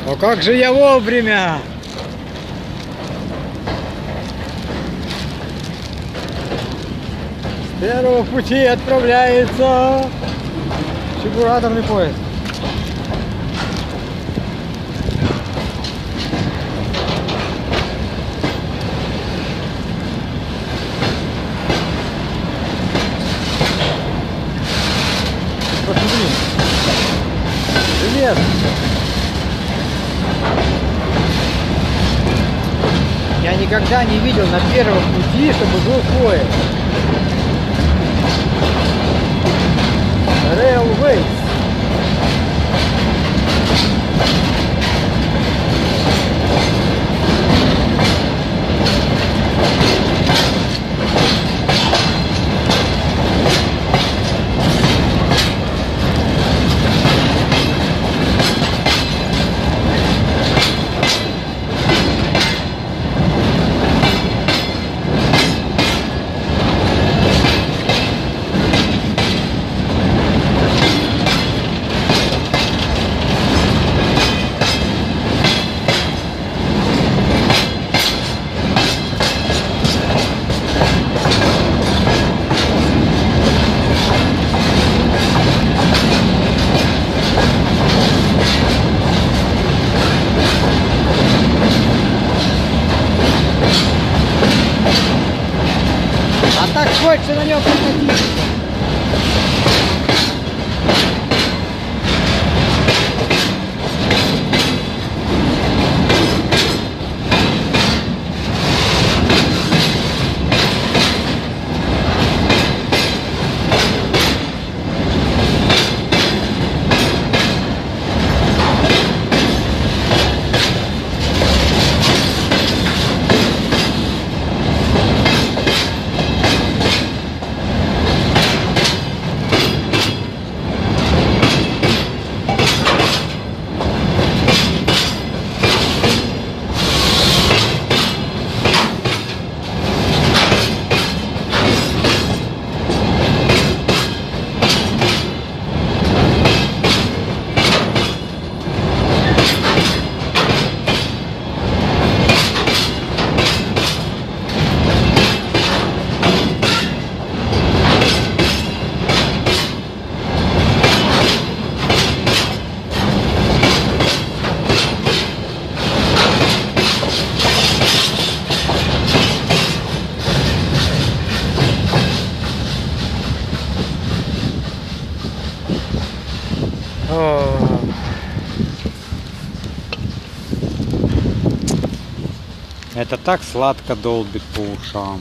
О, как же я вовремя! С первого пути отправляется чебураторный поезд. Посмотри. Привет! Я никогда не видел на первом пути, чтобы был поезд. Railways. А так хочется на нем прокатиться. О. Это так сладко долбит по ушам.